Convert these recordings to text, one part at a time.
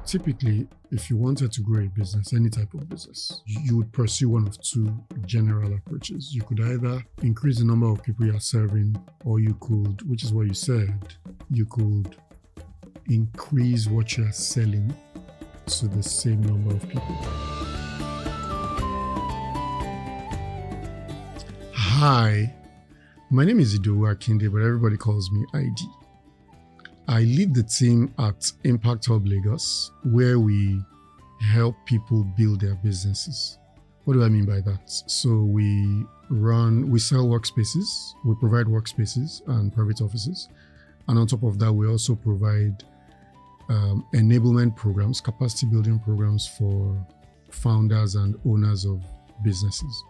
typically, if you wanted to grow a business, any type of business, you would pursue one of two general approaches. You could either increase the number of people you are serving, or you could, which is what you said, you could increase what you are selling to the same number of people. Hi, my name is Idowu Akinde, but everybody calls me ID. I lead the team at Impact Hub Lagos, where we help people build their businesses. What do I mean by that? So we sell workspaces, we provide workspaces and private offices. And on top of that, we also provide enablement programs, capacity building programs for founders and owners of businesses.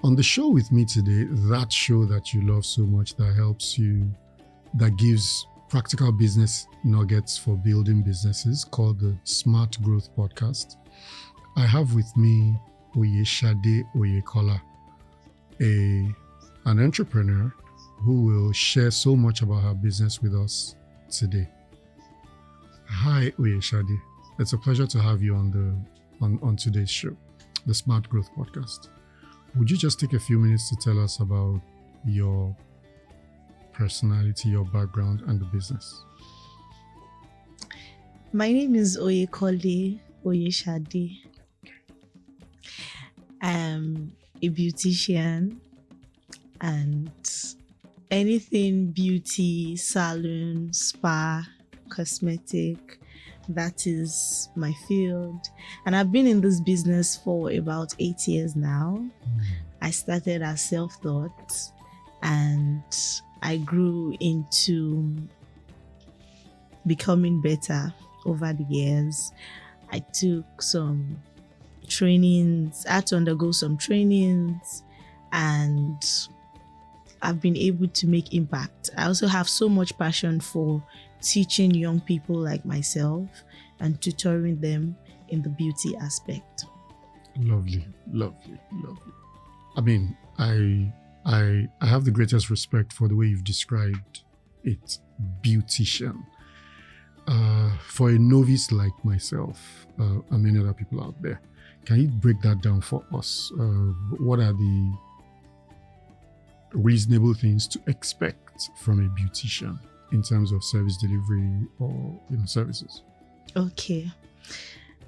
On the show with me today, that show that you love so much, that helps you, that gives practical business nuggets for building businesses, called the Smart Growth Podcast. I have with me Oyesade Oyekole, an entrepreneur who will share so much about her business with us today. Hi, Oyesade. It's a pleasure to have you on today's show, the Smart Growth Podcast. Would you just take a few minutes to tell us about your personality, your background, and the business? My name is Oyekole Oyesade. I'm a beautician, and anything beauty, salon, spa, cosmetic, that is my field. And I've been in this business for about 8 years now. I started as self-taught, and I grew into becoming better over the years. I took some trainings, I had to undergo some trainings, and I've been able to make impact. I also have so much passion for teaching young people like myself and tutoring them in the beauty aspect. Lovely. I mean, I have the greatest respect for the way you've described it, beautician. For a novice like myself and many other people out there, can you break that down for us? What are the reasonable things to expect from a beautician in terms of service delivery or services? Okay,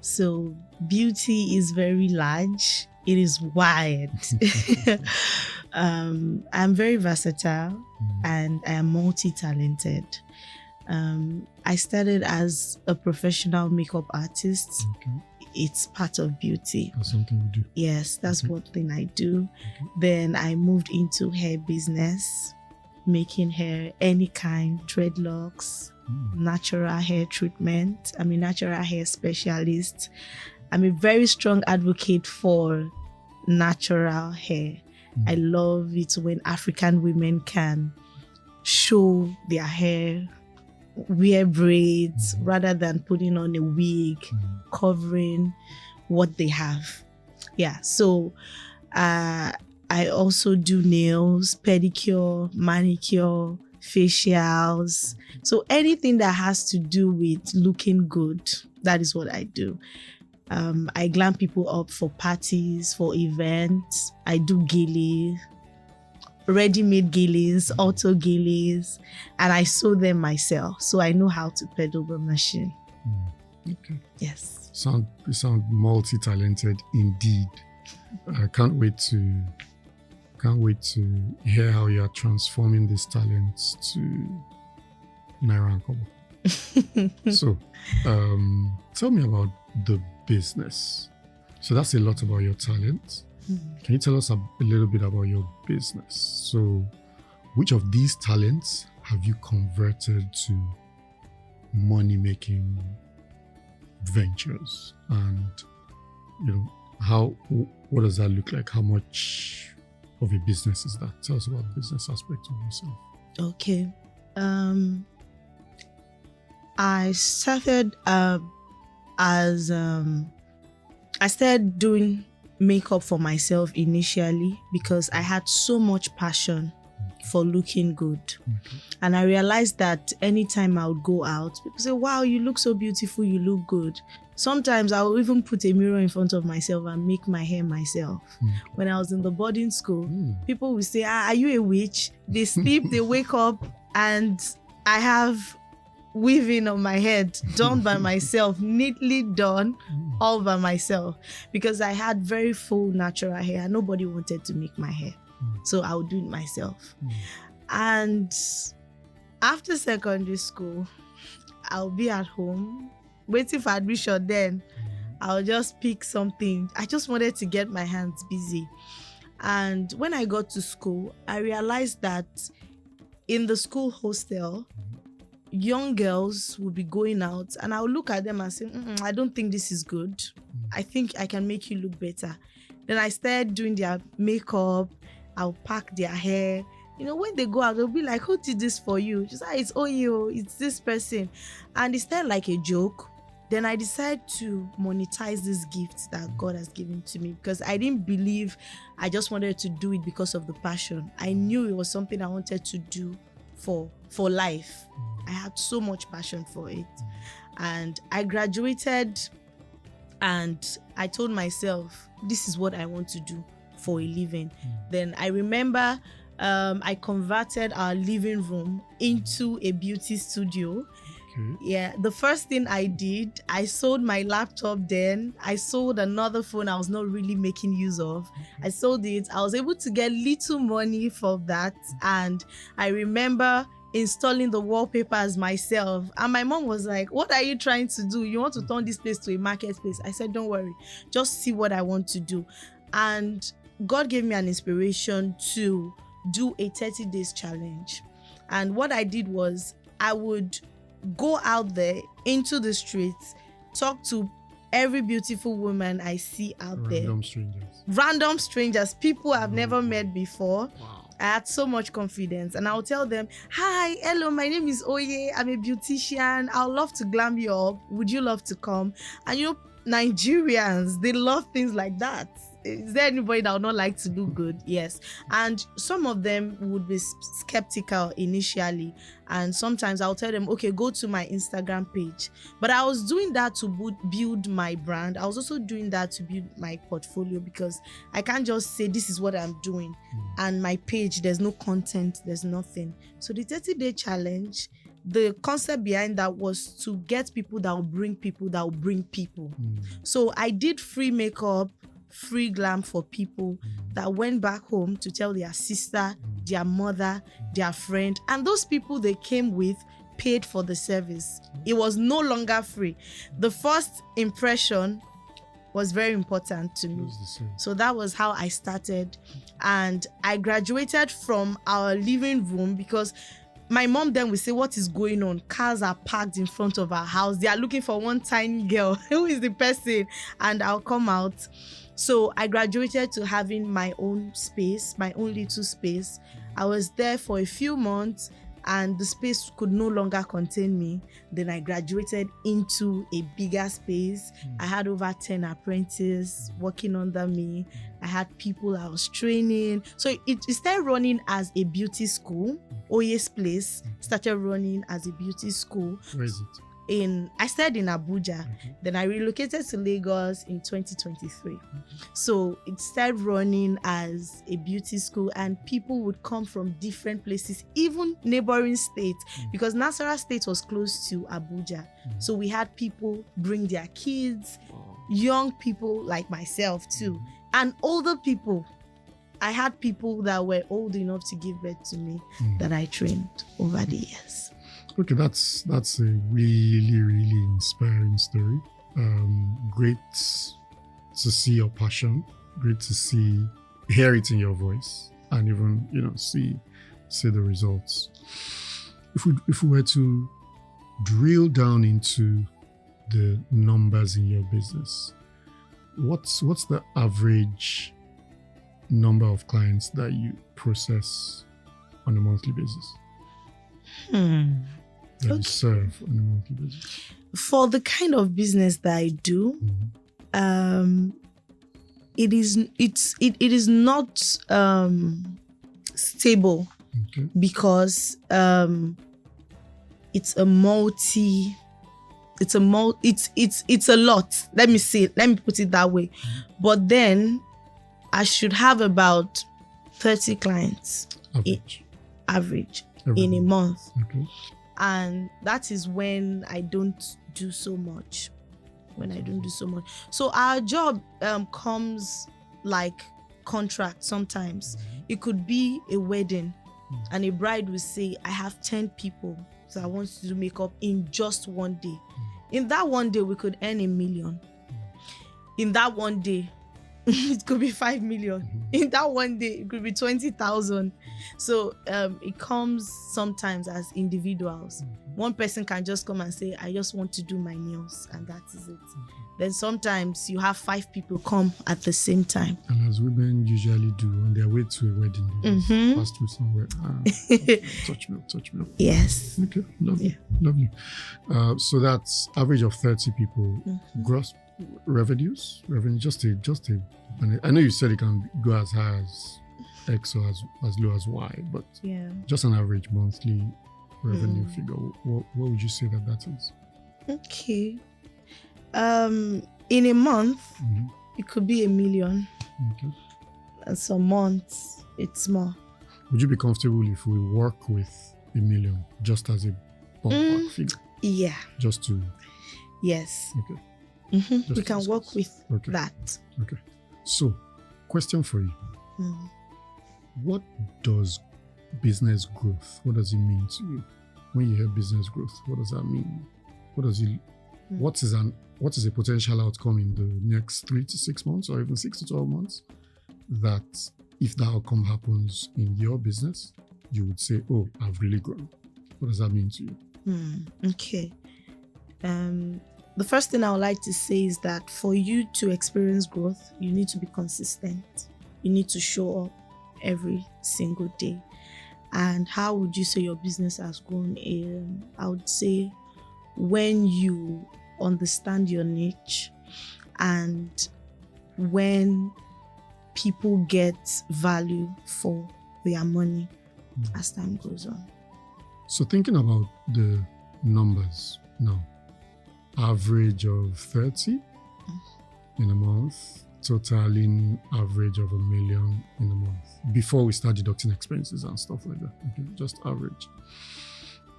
so beauty is very large. It is wide. I'm very versatile and I am multi-talented. I started as a professional makeup artist. Okay. It's part of beauty. That's something you do. Yes, that's one thing I do. Okay. Then I moved into hair business, making hair any kind, dreadlocks, natural hair treatment. I'm a natural hair specialist. I'm a very strong advocate for natural hair. I love it when African women can show their hair, wear braids rather than putting on a wig, covering what they have. Yeah, so I also do nails, pedicure, manicure, facials. So anything that has to do with looking good, that is what I do. I glam people up for parties, for events. I do gilly, ready-made gillies, auto gillies, and I sew them myself. So I know how to pedal the machine. Okay. Yes. You sound multi-talented indeed. I can't wait to hear how you are transforming these talents to Naira and Kobo. So, tell me about the business. So that's a lot about your talent. Can you tell us a little bit about your business? So, which of these talents have you converted to money-making ventures? And, what does that look like? How much of a business is that? Tell us about the business aspect of yourself. Okay. I started I started doing makeup for myself initially because I had so much passion for looking good. And I realized that anytime I would go out, people say, wow, you look so beautiful, you look good. Sometimes I will even put a mirror in front of myself and make my hair myself. When I was in the boarding school, people would say, are you a witch? They sleep, they wake up, and I have weaving on my head done by myself, neatly done, all by myself, because I had very full natural hair. Nobody wanted to make my hair, so I would do it myself. And after secondary school, I'll be at home waiting for admission. Then I'll just pick something. I just wanted to get my hands busy. And when I got to school, I realized that in the school hostel, young girls would be going out, and I'll look at them and say, I don't think this is good. I think I can make you look better. Then I started doing their makeup. I'll pack their hair. You know, when they go out, they'll be like, who did this for you? Just like, it's Oyo, it's this person. And it started like a joke. Then I decided to monetize this gift that God has given to me, because I didn't believe I just wanted to do it because of the passion. I knew it was something I wanted to do for life. I had so much passion for it. And I graduated and I told myself, this is what I want to do for a living. Then I remember I converted our living room into a beauty studio. Yeah, the first thing I did, I sold my laptop. Then I sold another phone I was not really making use of. I sold it. I was able to get little money for that. And I remember installing the wallpapers myself. And my mom was like, what are you trying to do? You want to turn this place to a marketplace? I said, don't worry, just see what I want to do. And God gave me an inspiration to do a 30 days challenge. And what I did was I would go out there into the streets, talk to every beautiful woman I see out there. Random strangers, people I've never met before. Wow. I had so much confidence, and I'll tell them, hi, hello, my name is Oye, I'm a beautician. I'd love to glam you up. Would you love to come? And you know, Nigerians, they love things like that. Is there anybody that would not like to look good? Yes. And some of them would be skeptical initially. And sometimes I'll tell them, okay, go to my Instagram page. But I was doing that to build my brand. I was also doing that to build my portfolio, because I can't just say this is what I'm doing. And my page, there's no content, there's nothing. So the 30-day challenge, the concept behind that was to get people that will bring people that will bring people. So I did free makeup, free glam for people that went back home to tell their sister, their mother, their friend, and those people they came with paid for the service. It was no longer free. The first impression was very important to me. So that was how I started. And I graduated from our living room, because my mom then would say, what is going on? Cars are parked in front of our house. They are looking for one tiny girl. Who is the person? And I'll come out. So I graduated to having my own space, my own little space. I was there for a few months, and the space could no longer contain me. Then I graduated into a bigger space. I had over 10 apprentices working under me. I had people I was training. So it started running as a beauty school. Oye's Place started running as a beauty school. Where is it? I started in Abuja. Then I relocated to Lagos in 2023. So it started running as a beauty school, and people would come from different places, even neighboring states, because Nasarawa State was close to Abuja. So we had people bring their kids, young people like myself too, and older people. I had people that were old enough to give birth to me that I trained over the years. Okay, that's a really, really inspiring story. Great to see your passion. Great to hear it in your voice, and even see the results. If we were to drill down into the numbers in your business, what's the average number of clients that you process on a monthly basis? That you serve on a monthly basis? For the kind of business that I do, it is not stable. Okay. because it's a lot. Let me put it that way. But then I should have about 30 clients average in a month. Okay. And that is when I don't do so much. So our job comes like contract sometimes. It could be a wedding and a bride will say, I have 10 people, so I want to do makeup in just one day. In that one day, we could earn 1 million. In that one day, it could be 5 million. In that one day, it could be 20,000. So it comes sometimes as individuals. One person can just come and say, I just want to do my nails, and that is it. Then sometimes you have 5 people come at the same time. And as women usually do on their way to a wedding, they just pass through somewhere. Touch me. Yes. Okay, lovely. So that's average of 30 people. Gross revenue, just a. And I know you said it can go as high as X or as low as Y, but just an average monthly revenue figure. What would you say that is? Okay. In a month, it could be 1 million. Okay. And some months, it's more. Would you be comfortable if we work with 1 million just as a ballpark figure? Yeah. Just to. Yes. Okay. We can work with that. Okay. So, question for you. What does business growth, what does it mean to you? When you hear business growth, what does that mean? What is a potential outcome in the next 3 to 6 months or even 6 to 12 months that if that outcome happens in your business, you would say, oh, I've really grown? What does that mean to you? Okay. The first thing I would like to say is that for you to experience growth, you need to be consistent. You need to show up every single day. And how would you say your business has grown? I would say when you understand your niche and when people get value for their money as time goes on. So thinking about the numbers now, average of 30 in a month, totaling average of 1 million in a month before we start deducting expenses and stuff like that. Okay, just average.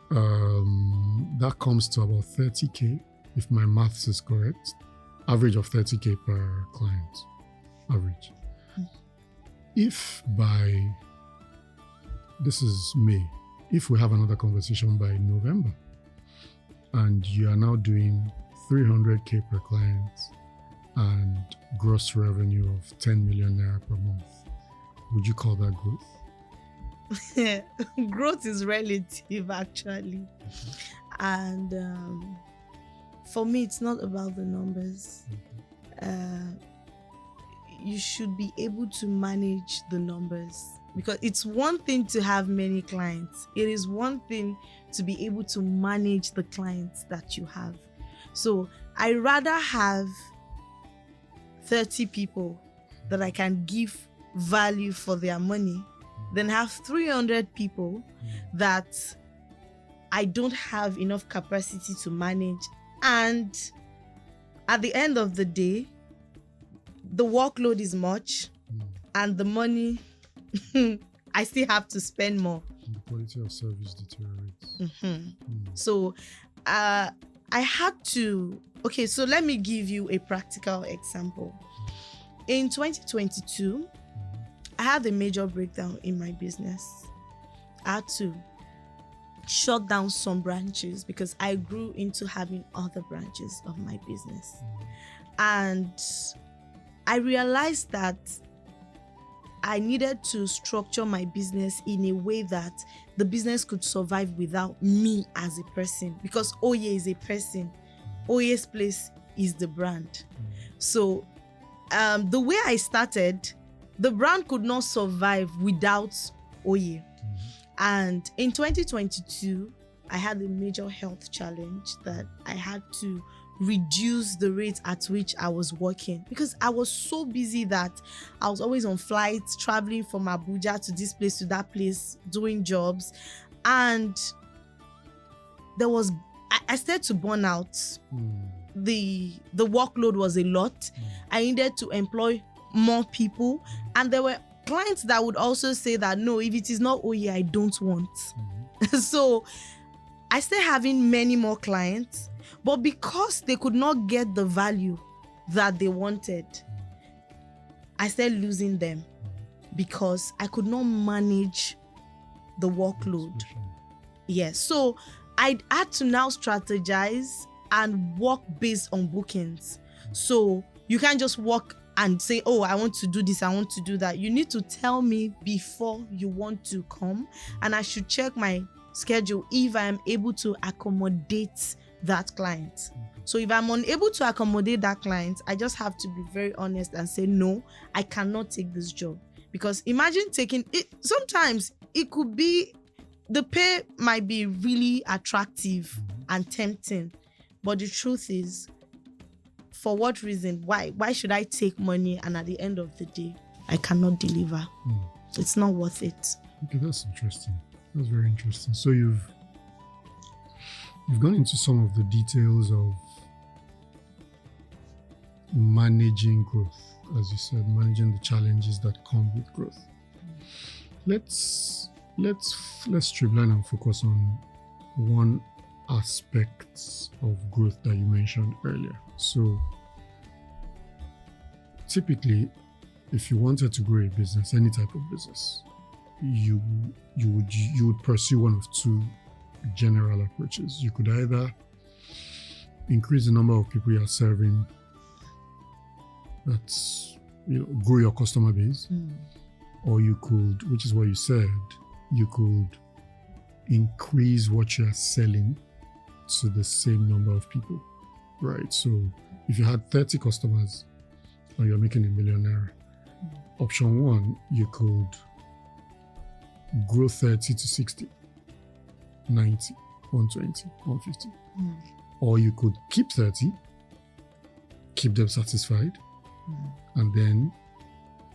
That comes to about 30K, if my maths is correct. Average of 30K per client. Average. If by, this is May, if we have another conversation by November, and you are now doing 300K per client and gross revenue of 10 million naira per month, would you call that growth? Growth is relative, actually. And for me, it's not about the numbers. You should be able to manage the numbers, because it's one thing to have many clients. It is one thing to be able to manage the clients that you have. So I rather have 30 people that I can give value for their money than have 300 people that I don't have enough capacity to manage. And at the end of the day, the workload is much and the money, I still have to spend more. And the quality of service deteriorates. So I had to, okay, so let me give you a practical example. In 2022, I had a major breakdown in my business. I had to shut down some branches because I grew into having other branches of my business. And I realized that I needed to structure my business in a way that the business could survive without me as a person, because Oye is a person. Oye's place is the brand. So the way I started, the brand could not survive without Oye. And in 2022, I had a major health challenge that I had to reduce the rate at which I was working, because I was so busy that I was always on flights, traveling from Abuja to this place to that place, doing jobs. And I started to burn out. The workload was a lot. I needed to employ more people. And there were clients that would also say that, no, if it is not Oye, I don't want. So I started having many more clients, but because they could not get the value that they wanted, I started losing them because I could not manage the workload. Yes. So I had to now strategize and work based on bookings. So you can't just work and say, oh, I want to do this, I want to do that. You need to tell me before you want to come, and I should check my schedule if I am able to accommodate that client. So if I'm unable to accommodate that client, I just have to be very honest and say, no, I cannot take this job. Because imagine taking it, sometimes it could be, the pay might be really attractive and tempting, but the truth is, for what reason? Why should I take money and at the end of the day, I cannot deliver? It's not worth it. Okay, that's interesting. That's very interesting. So you've gone into some of the details of managing growth, as you said, managing the challenges that come with growth. Let's streamline and focus on one aspect of growth that you mentioned earlier. So typically, if you wanted to grow a business, any type of business, you would pursue one of two general approaches. You could either increase the number of people you are serving, that's, grow your customer base, or you could, which is what you said, you could increase what you are selling to the same number of people, right? So if you had 30 customers and you're making $1 million, option one, you could grow 30 to 60, 90, 120, 150. Or you could keep 30, keep them satisfied, and then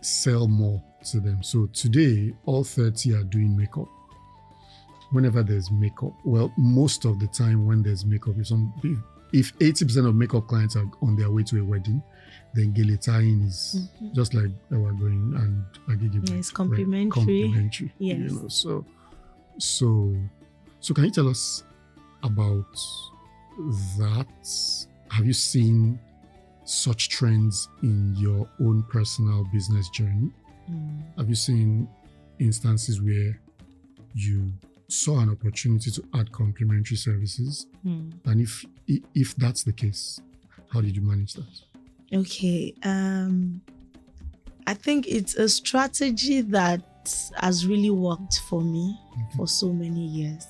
sell more to them. So today, all 30 are doing makeup. Whenever there's makeup, well, most of the time when there's makeup, if 80% of makeup clients are on their way to a wedding, then gele tying is just like we're going and agigi. Yes, complimentary. Complimentary. Yes. So can you tell us about that? Have you seen such trends in your own personal business journey? Have you seen instances where you saw an opportunity to add complementary services? And if that's the case, how did you manage that? Okay. I think it's a strategy that has really worked for me for so many years.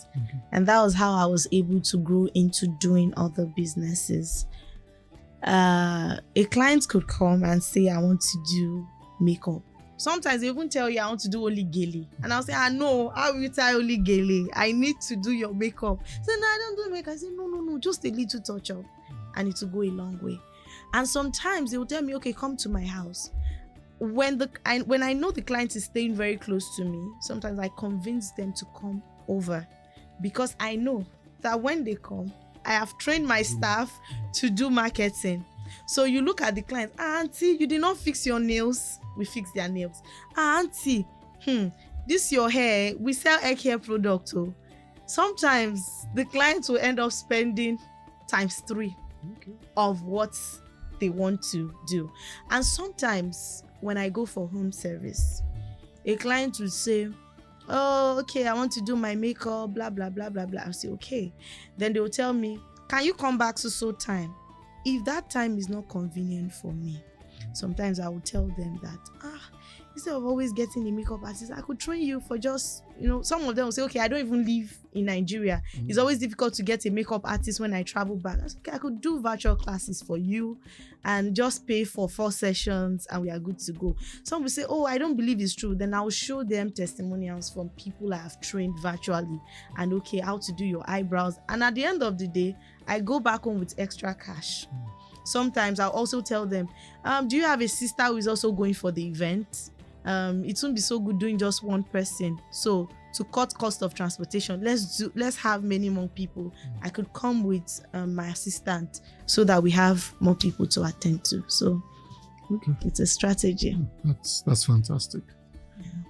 And that was how I was able to grow into doing other businesses. A client could come and say, I want to do makeup. Sometimes they even tell you, I want to do only gele. And I'll say, no, how will you tie only gele? I need to do your makeup. Say, no, I don't do makeup. I say, no, just a little touch up. And it will go a long way. And sometimes they will tell me, okay, come to my house. When I know the client is staying very close to me, sometimes I convince them to come over, because I know that when they come, I have trained my staff to do marketing. So you look at the client, auntie, you did not fix your nails. We fix their nails. Auntie, this your hair. We sell egg hair product. Sometimes the clients will end up spending ×3 of what they want to do. And sometimes when I go for home service, a client will say, oh, okay, I want to do my makeup, blah, blah, blah, blah, blah. I'll say, okay. Then they will tell me, can you come back so time? If that time is not convenient for me, sometimes I will tell them that, instead of always getting a makeup artist, I could train you for just, some of them will say, okay, I don't even live in Nigeria. It's always difficult to get a makeup artist when I travel back. I said, okay, I could do virtual classes for you and just pay for 4 sessions and we are good to go. Some will say, oh, I don't believe it's true. Then I'll show them testimonials from people I have trained virtually and, okay, how to do your eyebrows. And at the end of the day, I go back home with extra cash. Sometimes I'll also tell them, do you have a sister who is also going for the event? It won't be so good doing just one person. So to cut cost of transportation, let's have many more people. I could come with my assistant so that we have more people to attend to. So it's a strategy. That's fantastic.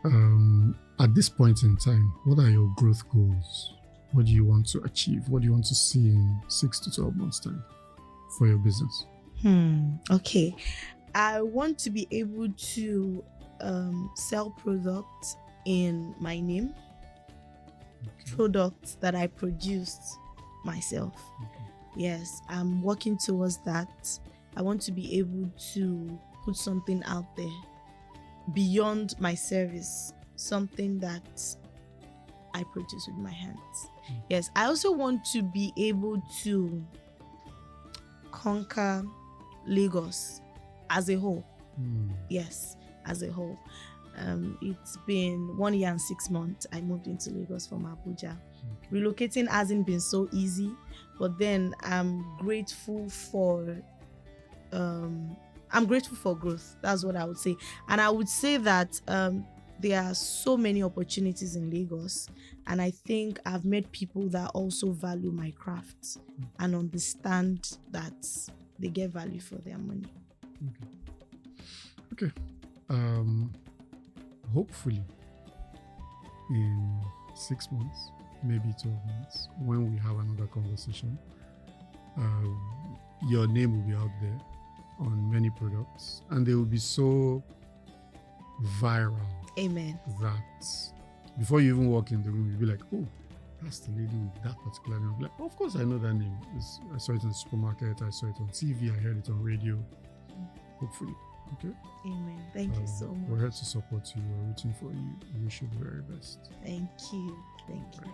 At this point in time, what are your growth goals? What do you want to achieve? What do you want to see in 6 to 12 months time for your business? Okay. I want to be able to sell products in my name, products that I produced myself. Yes, I'm working towards that. I want to be able to put something out there beyond my service, something that I produce with my hands. Yes, I also want to be able to conquer Lagos as a whole. Yes, as a whole. It's been 1 year and 6 months I moved into Lagos from Abuja. Relocating hasn't been so easy, but then I'm grateful for growth. That's what I would say. And I would say that there are so many opportunities in Lagos, and I think I've met people that also value my craft and understand that they get value for their money. Okay. Hopefully in 6 months, maybe 12 months, when we have another conversation, your name will be out there on many products, and they will be so viral. Amen. That before you even walk in the room, you'll be like, oh, that's the lady with that particular name. Like, of course I know that name. I saw it in the supermarket, I saw it on TV, I heard it on radio. Hopefully. Okay. Amen. Thank you so much. We're here to support you. We're rooting for you. We wish you the very best. Thank you. Thank you.